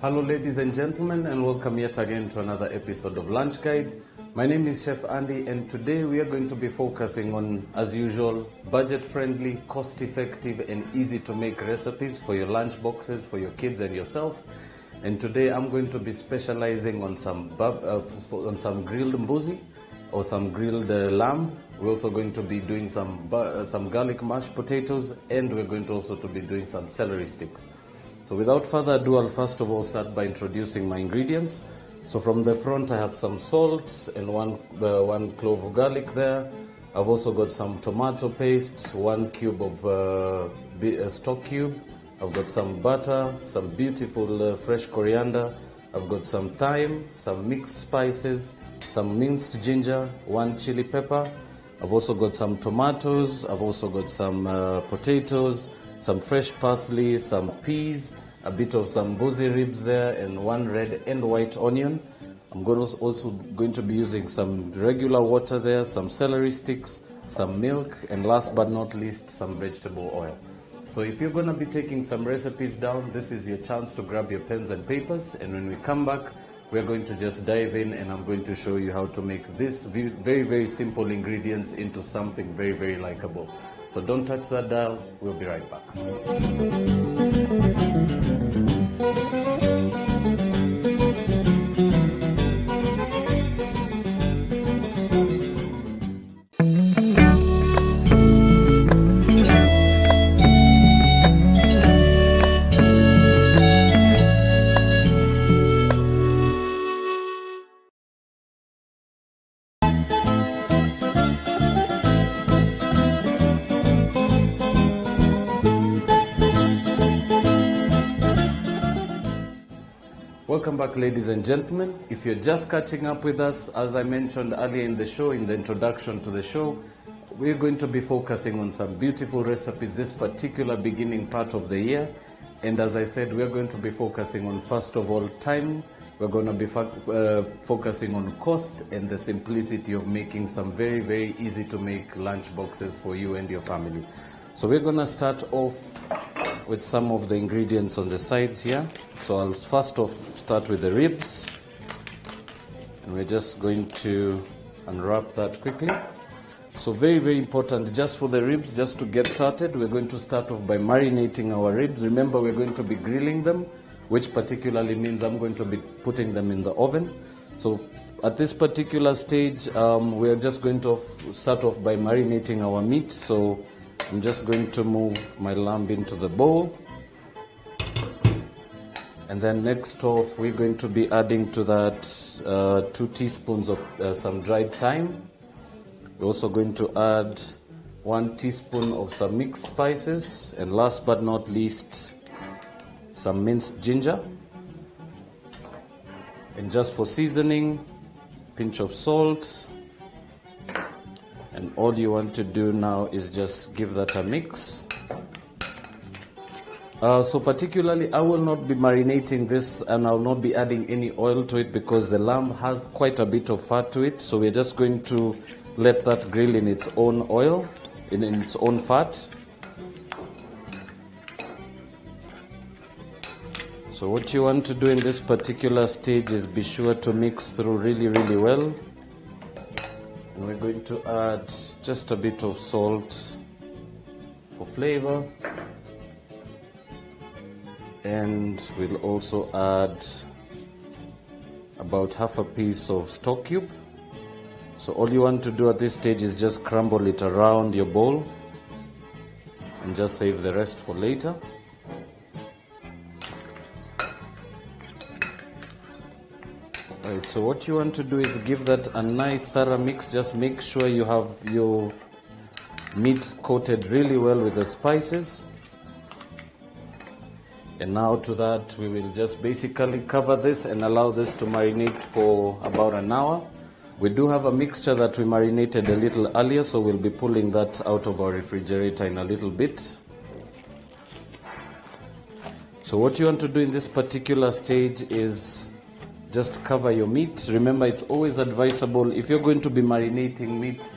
Hello ladies and gentlemen, and welcome yet again to another episode of Lunch Guide. My name is Chef Andy, and today we are going to be focusing on, as usual, budget-friendly, cost-effective and easy to make recipes for your lunch boxes, for your kids and yourself. And today I'm going to be specializing on some grilled mbuzi or some grilled lamb. We're also going to be doing some garlic mashed potatoes, and we're going to also to be doing some celery sticks. So without further ado, I'll first of all start by introducing my ingredients. So from the front, I have some salt and one clove of garlic there. I've also got some tomato paste, 1 cube of stock cube. I've got some butter, some beautiful fresh coriander. I've got some thyme, some mixed spices, some minced ginger, 1 chili pepper. I've also got some tomatoes. I've also got some potatoes, some fresh parsley, some peas, a bit of some mbuzi ribs there, and 1 red and white onion. I'm also going to be using some regular water there, some celery sticks, some milk, and last but not least, some vegetable oil. So if you're going to be taking some recipes down, this is your chance to grab your pens and papers, and when we come back, we're going to just dive in, and I'm going to show you how to make this very, very simple ingredients into something very, very likable. So don't touch that dial, we'll be right back. Welcome back, ladies and gentlemen. If you're just catching up with us, as I mentioned earlier in the show, in the introduction to the show, we're going to be focusing on some beautiful recipes this particular beginning part of the year. And as I said, we're going to be focusing on, first of all, time. We're going to be focusing on cost and the simplicity of making some very, very easy to make lunch boxes for you and your family. So we're going to start off with some of the ingredients on the sides here. So I'll first off start with the ribs, and we're just going to unwrap that quickly. So very, very important, just for the ribs, just to get started, we're going to start off by marinating our ribs. Remember, we're going to be grilling them, which particularly means I'm going to be putting them in the oven. So at this particular stage, we're just going to start off by marinating our meat. So I'm just going to move my lamb into the bowl. And then next off, we're going to be adding to that 2 teaspoons of some dried thyme. We're also going to add 1 teaspoon of some mixed spices. And last but not least, some minced ginger. And just for seasoning, pinch of salt. And all you want to do now is just give that a mix. So particularly, I will not be marinating this, and I'll not be adding any oil to it because the lamb has quite a bit of fat to it. So we're just going to let that grill in its own oil, in its own fat. So what you want to do in this particular stage is be sure to mix through really, really well. And we're going to add just a bit of salt for flavor. And we'll also add about half a piece of stock cube. So all you want to do at this stage is just crumble it around your bowl and just save the rest for later. Right, so what you want to do is give that a nice thorough mix. Just make sure you have your meat coated really well with the spices. And now to that, we will just basically cover this and allow this to marinate for about an hour. We do have a mixture that we marinated a little earlier, so we'll be pulling that out of our refrigerator in a little bit. So what you want to do in this particular stage is just cover your meat. Remember, it's always advisable, if you're going to be marinating meat,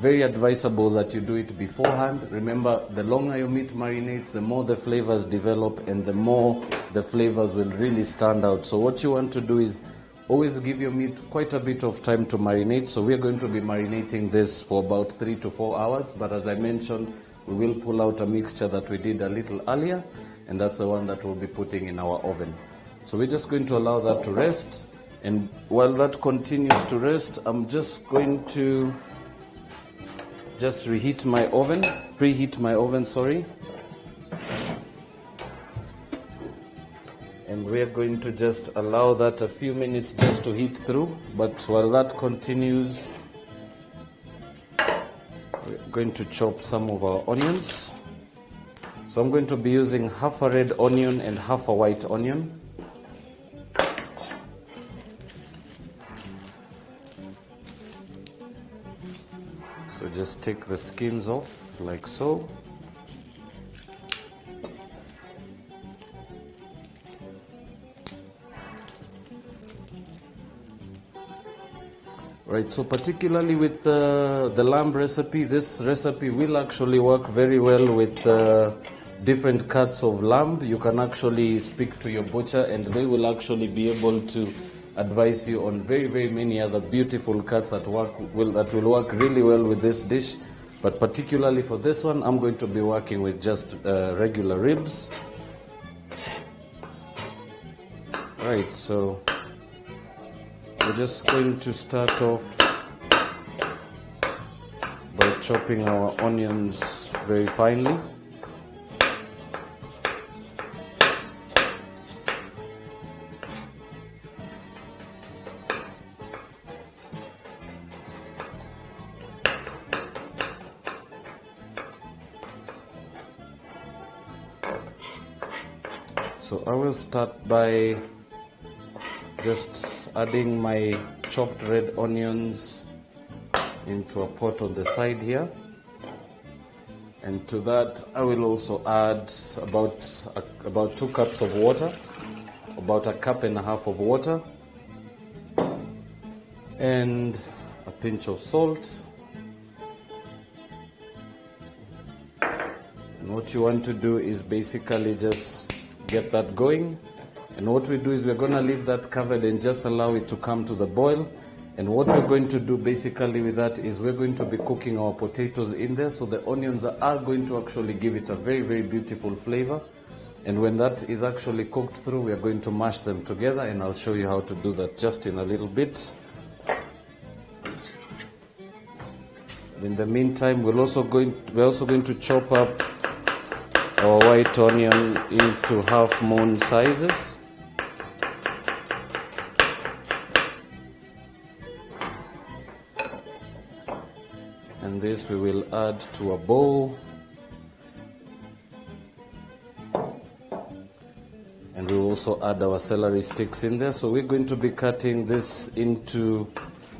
very advisable that you do it beforehand. Remember, the longer your meat marinates, the more the flavors develop and the more the flavors will really stand out. So what you want to do is always give your meat quite a bit of time to marinate. So we're going to be marinating this for about 3 to 4 hours. But as I mentioned, we will pull out a mixture that we did a little earlier, and that's the one that we'll be putting in our oven. So we're just going to allow that to rest. And while that continues to rest, I'm just going to preheat my oven, sorry. And we're going to just allow that a few minutes just to heat through. But while that continues, we're going to chop some of our onions. So I'm going to be using half a red onion and half a white onion. So just take the skins off like so. Right, so particularly with the lamb recipe, this recipe will actually work very well with different cuts of lamb. You can actually speak to your butcher and they will actually be able to advise you on very, very many other beautiful cuts that will work really well with this dish. But particularly for this one, I'm going to be working with just regular ribs. Right, so we're just going to start off by chopping our onions very finely. So I will start by just adding my chopped red onions into a pot on the side here, and to that I will also add about 2 cups of water, about 1.5 cups of water, and a pinch of salt. And what you want to do is basically just get that going. And what we do is we're going to leave that covered and just allow it to come to the boil. And what we're going to do basically with that is we're going to be cooking our potatoes in there. So the onions are going to actually give it a very, very beautiful flavor. And when that is actually cooked through, we are going to mash them together, and I'll show you how to do that just in a little bit. In the meantime, we're also going to chop up our white onion into half moon sizes. And this we will add to a bowl. And we will also add our celery sticks in there. So we're going to be cutting this into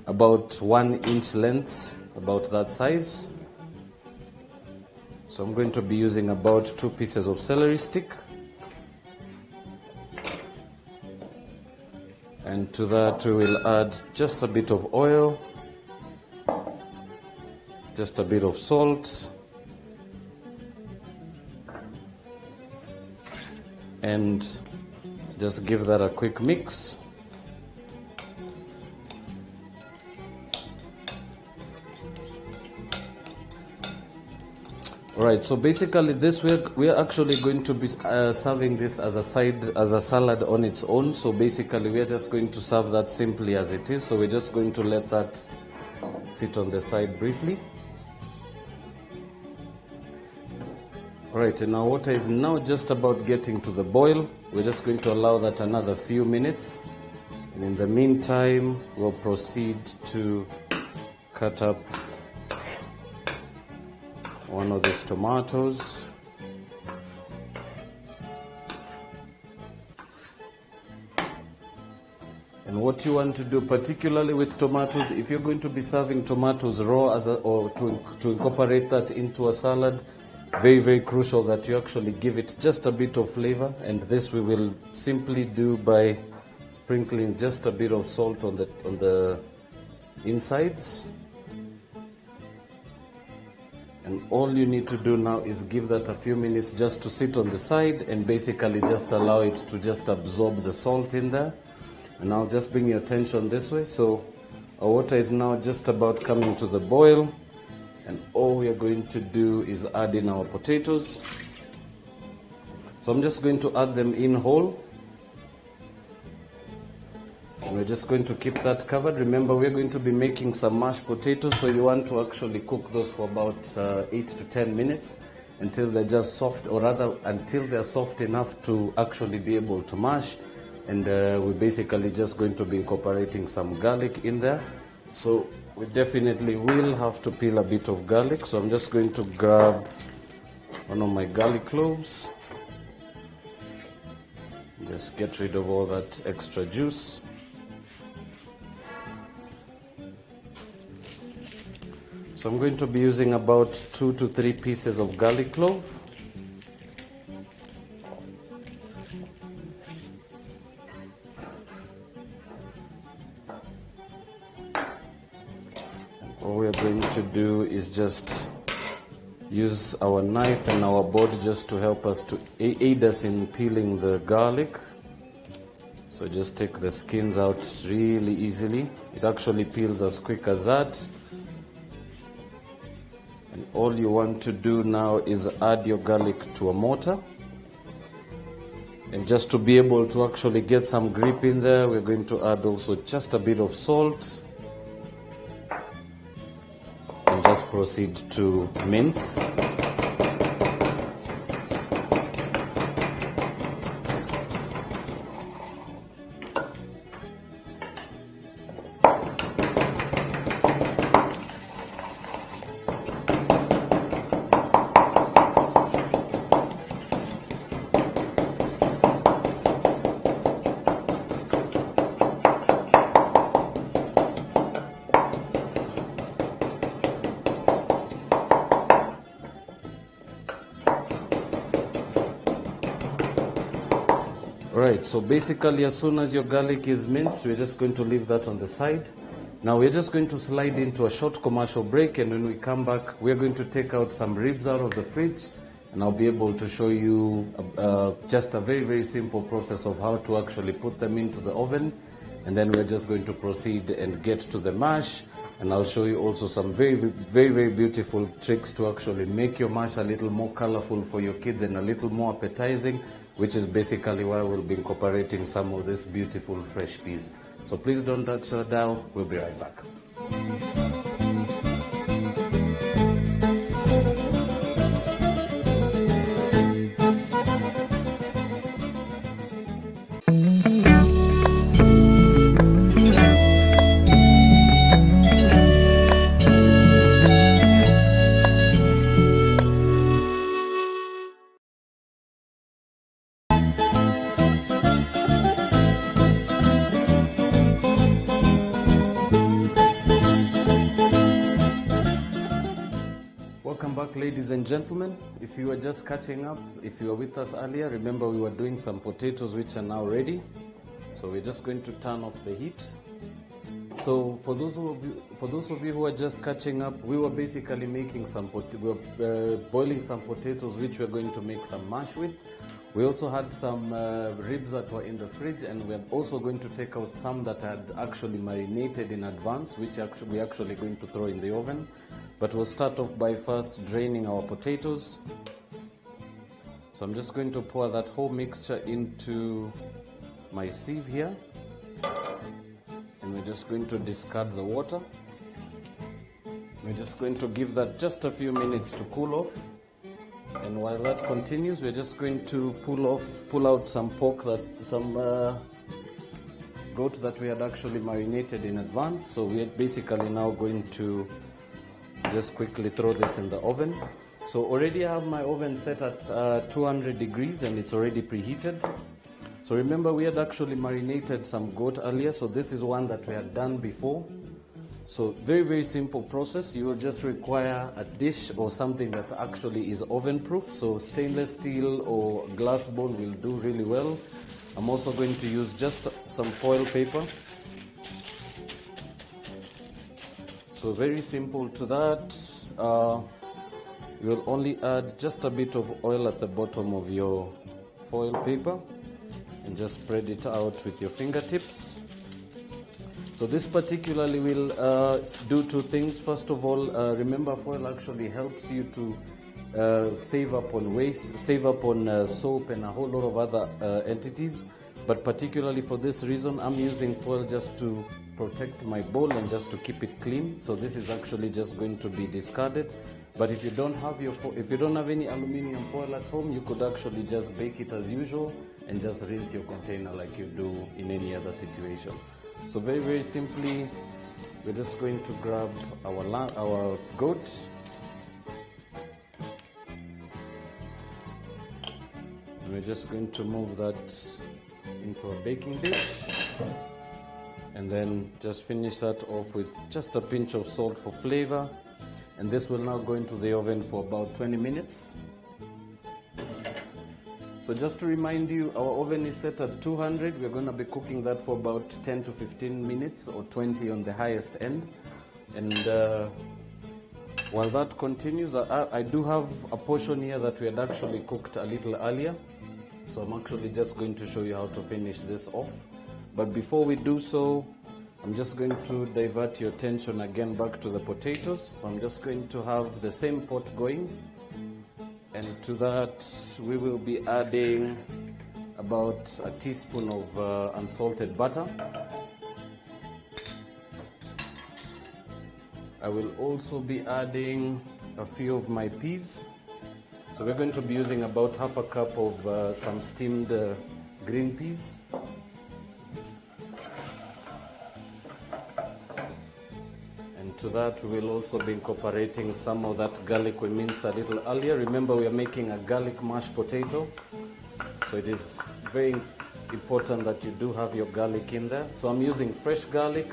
about 1-inch lengths, about that size. So I'm going to be using about 2 pieces of celery stick. And to that we will add just a bit of oil, just a bit of salt, and just give that a quick mix. Right, so basically this we're actually going to be serving this as a salad on its own. So basically we're just going to serve that simply as it is. So we're just going to let that sit on the side briefly. Right, and our water is now just about getting to the boil. We're just going to allow that another few minutes. And in the meantime, we'll proceed to cut up one of these tomatoes. And what you want to do, particularly with tomatoes, if you're going to be serving tomatoes raw or to incorporate that into a salad, very, very crucial that you actually give it just a bit of flavor. And this we will simply do by sprinkling just a bit of salt on the insides. And all you need to do now is give that a few minutes just to sit on the side and basically just allow it to just absorb the salt in there. And now just bring your attention this way. So our water is now just about coming to the boil. And all we are going to do is add in our potatoes. So I'm just going to add them in whole. And we're just going to keep that covered. Remember, we're going to be making some mashed potatoes, so you want to actually cook those for about 8 to 10 minutes until they're just soft, or rather until they're soft enough to actually be able to mash. And we're basically just going to be incorporating some garlic in there. So we definitely will have to peel a bit of garlic. So I'm just going to grab one of my garlic cloves. Just get rid of all that extra juice. So I'm going to be using about 2 to 3 pieces of garlic clove. All we are going to do is just use our knife and our board just to help us to aid us in peeling the garlic. So just take the skins out really easily. It actually peels as quick as that. And all you want to do now is add your garlic to a mortar. And just to be able to actually get some grip in there, we're going to add also just a bit of salt. And just proceed to mince. Right, so basically as soon as your garlic is minced, we're just going to leave that on the side. Now we're just going to slide into a short commercial break, and when we come back, we're going to take out some ribs out of the fridge, and I'll be able to show you just a very, very simple process of how to actually put them into the oven. And then we're just going to proceed and get to the mash, and I'll show you also some very, very, very beautiful tricks to actually make your mash a little more colorful for your kids and a little more appetizing, which is basically why we'll be incorporating some of this beautiful fresh peas. So please don't touch that dial. We'll be right back. Welcome back, ladies and gentlemen. If you are just catching up, if you were with us earlier, remember we were doing some potatoes which are now ready. So we're just going to turn off the heat. So for those of you who are just catching up, we were basically making boiling some potatoes which we're going to make some mash with. We also had some ribs that were in the fridge, and we're also going to take out some that had actually marinated in advance, which we're actually going to throw in the oven. But we'll start off by first draining our potatoes. So I'm just going to pour that whole mixture into my sieve here. And we're just going to discard the water. We're just going to give that just a few minutes to cool off. And while that continues, we're just going to pull out some goat that we had actually marinated in advance. So we're basically now going to just quickly throw this in the oven. So already I have my oven set at 200 degrees and it's already preheated. So remember, we had actually marinated some goat earlier, so this is one that we had done before. So very, very simple process. You will just require a dish or something that actually is oven proof. So stainless steel or glass bowl will do really well. I'm also going to use just some foil paper. So very simple to that. you will only add just a bit of oil at the bottom of your foil paper and just spread it out with your fingertips. So this particularly will do two things. First of all, remember foil actually helps you to save up on waste, save up on soap and a whole lot of other entities. But particularly for this reason, I'm using foil just to protect my bowl and just to keep it clean. So this is actually just going to be discarded. But if you don't have any aluminium foil at home, you could actually just bake it as usual and just rinse your container like you do in any other situation. So very, very simply, we're just going to grab our goat. And we're just going to move that into a baking dish. And then just finish that off with just a pinch of salt for flavor. And this will now go into the oven for about 20 minutes. So just to remind you, our oven is set at 200. We're going to be cooking that for about 10 to 15 minutes or 20 on the highest end. And while that continues, I do have a portion here that we had actually cooked a little earlier. So I'm actually just going to show you how to finish this off. But before we do so, I'm just going to divert your attention again back to the potatoes. So I'm just going to have the same pot going. And to that, we will be adding about a teaspoon of unsalted butter. I will also be adding a few of my peas. So we're going to be using about half a cup of some steamed green peas. To that, we will also be incorporating some of that garlic we minced a little earlier. Remember, we are making a garlic mashed potato, so it is very important that you do have your garlic in there. So I'm using fresh garlic.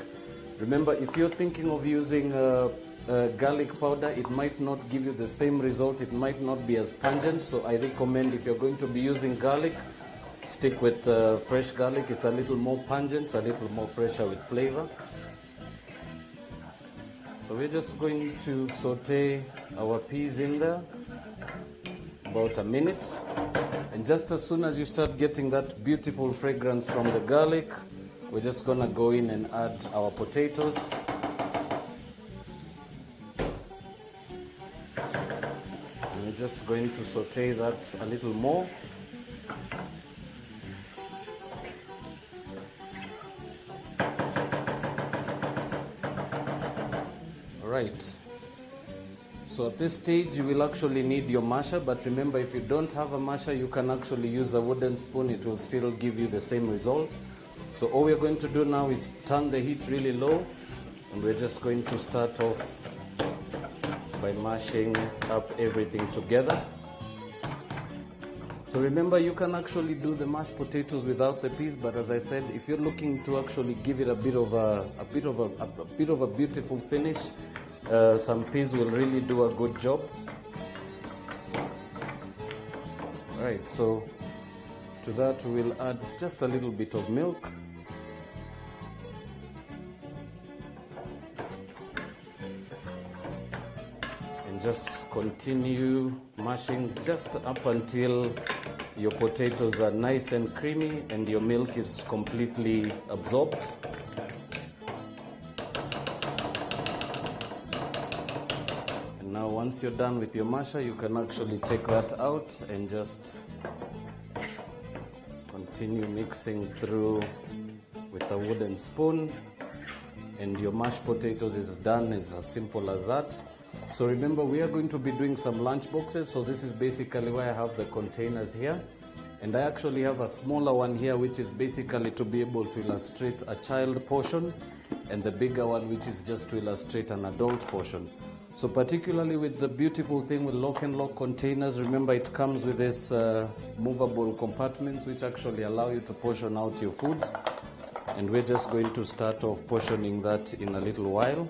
Remember, if you're thinking of using garlic powder, it might not give you the same result. It might not be as pungent. So I recommend, if you're going to be using garlic, stick with fresh garlic. It's a little more pungent, a little more fresher with flavor. So we're just going to saute our peas in there about a minute. And just as soon as you start getting that beautiful fragrance from the garlic, we're just going to go in and add our potatoes. And we're just going to saute that a little more. Right. So at this stage, you will actually need your masher, but remember, if you don't have a masher, you can actually use a wooden spoon. It will still give you the same result. So all we're going to do now is turn the heat really low, and we're just going to start off by mashing up everything together. So remember, you can actually do the mashed potatoes without the peas, but as I said, if you're looking to actually give it a bit of a beautiful finish, some peas will really do a good job. All right, so to that we'll add just a little bit of milk. And just continue mashing just up until your potatoes are nice and creamy and your milk is completely absorbed. And now once you're done with your masher, you can actually take that out and just continue mixing through with a wooden spoon, and your mashed potatoes is done. It's as simple as that. So remember, we are going to be doing some lunch boxes. So this is basically why I have the containers here. And I actually have a smaller one here, which is basically to be able to illustrate a child portion, and the bigger one, which is just to illustrate an adult portion. So particularly with the beautiful thing with lock and lock containers, remember it comes with this movable compartments, which actually allow you to portion out your food. And we're just going to start off portioning that in a little while.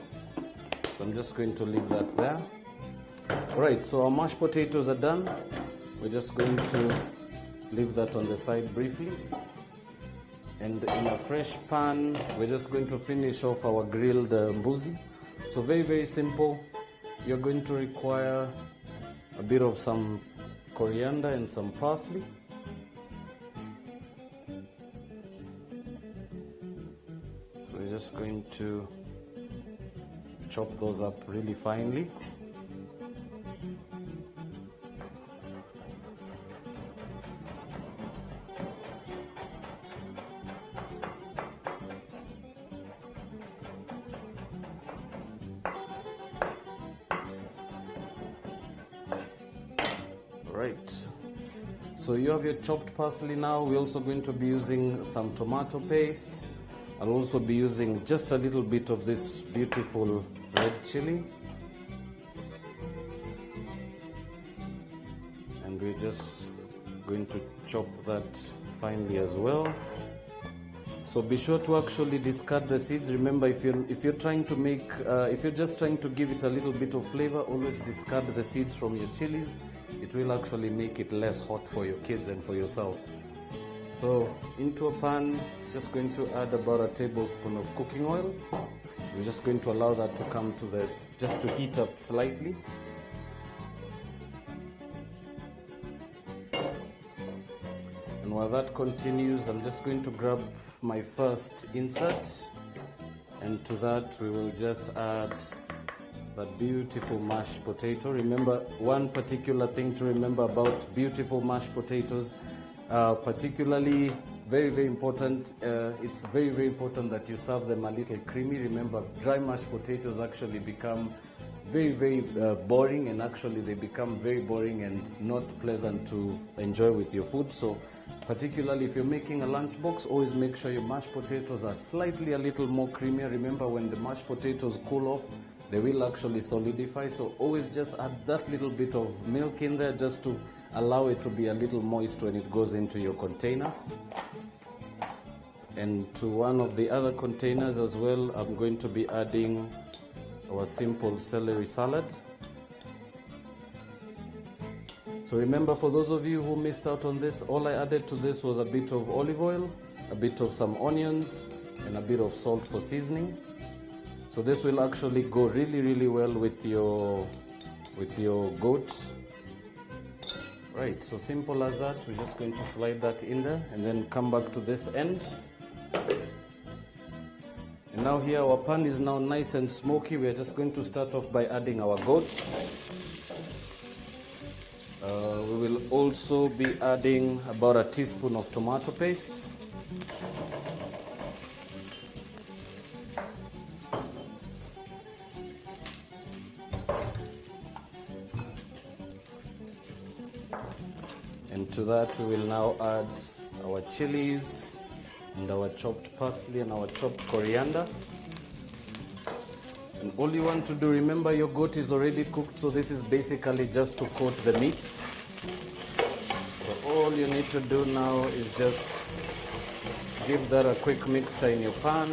So I'm just going to leave that there. All right, so our mashed potatoes are done. We're just going to leave that on the side briefly. And in a fresh pan, we're just going to finish off our grilled mbuzi. So very, very simple. You're going to require a bit of some coriander and some parsley. So we're just going to chop those up really finely. Right, so you have your chopped parsley now. We're also going to be using some tomato paste. I'll also be using just a little bit of this beautiful red chili. And we're just going to chop that finely as well. So be sure to actually discard the seeds. Remember, if you're trying to make, if you're just trying to give it a little bit of flavor, always discard the seeds from your chilies. It will actually make it less hot for your kids and for yourself. So into a pan, just going to add about a tablespoon of cooking oil. We're just going to allow that to come to just to heat up slightly. And while that continues, I'm just going to grab my first insert, and to that we will just add that beautiful mashed potato. Remember, one particular thing to remember about beautiful mashed potatoes, particularly very important, it's very important that you serve them a little creamy. Remember, dry mashed potatoes actually become very boring, and actually they become very boring and not pleasant to enjoy with your food. So particularly if you're making a lunchbox, always make sure your mashed potatoes are slightly a little more creamier. Remember, when the mashed potatoes cool off, they will actually solidify. So always just add that little bit of milk in there just to allow it to be a little moist when it goes into your container. And to one of the other containers as well, I'm going to be adding our simple celery salad. So remember, for those of you who missed out on this, all I added to this was a bit of olive oil, a bit of some onions, and a bit of salt for seasoning. So this will actually go really well with your goat. Right, so simple as that. We're just going to slide that in there and then come back to this end. And now here our pan is now nice and smoky. We are just going to start off by adding our goat. We will also be adding about a teaspoon of tomato paste. And to that we will now add our chilies and our chopped parsley and our chopped coriander. And all you want to do, remember, your goat is already cooked, so this is basically just to coat the meat. So all you need to do now is just give that a quick mixture in your pan.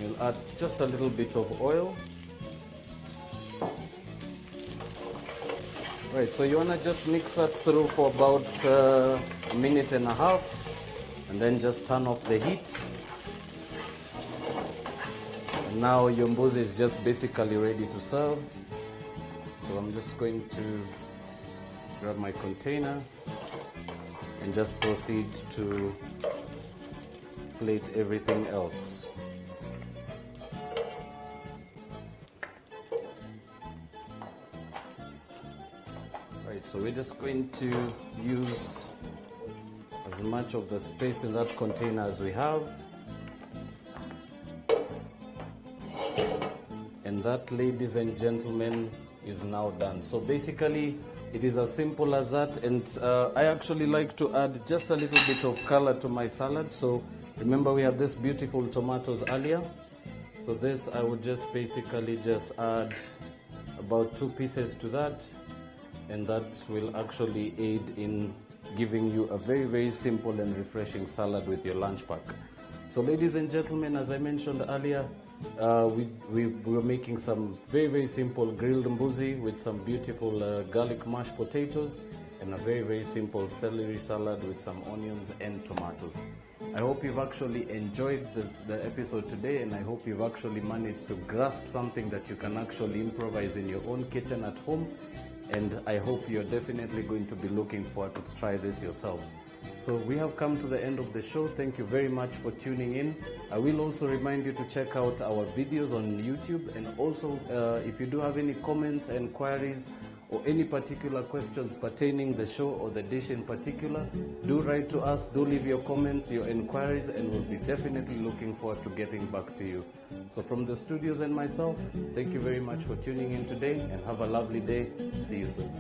You'll add just a little bit of oil. Right, so you want to just mix that through for about a minute and a half, and then just turn off the heat. And now your mbuzi is just basically ready to serve. So I'm just going to grab my container and just proceed to plate everything else. Right, so we're just going to use as much of the space in that container as we have. And that, ladies and gentlemen, is now done. So basically, it is as simple as that. And I actually like to add just a little bit of color to my salad. So remember, we have this beautiful tomatoes earlier. So this, I would just basically just add about 2 pieces to that. And that will actually aid in giving you a very simple and refreshing salad with your lunch pack. So ladies and gentlemen, as I mentioned earlier, we were making some very simple grilled mbuzi with some beautiful garlic mashed potatoes. and a very, very simple celery salad with some onions and tomatoes. I hope you've actually enjoyed the episode today, and I hope you've actually managed to grasp something that you can actually improvise in your own kitchen at home. And I hope you're definitely going to be looking forward to try this yourselves. So we have come to the end of the show. Thank you very much for tuning in. I will also remind you to check out our videos on YouTube, and also if you do have any comments and queries or any particular questions pertaining the show or the dish in particular, do write to us, do leave your comments, your inquiries, and we'll be definitely looking forward to getting back to you. So from the studios and myself, thank you very much for tuning in today, and have a lovely day. See you soon.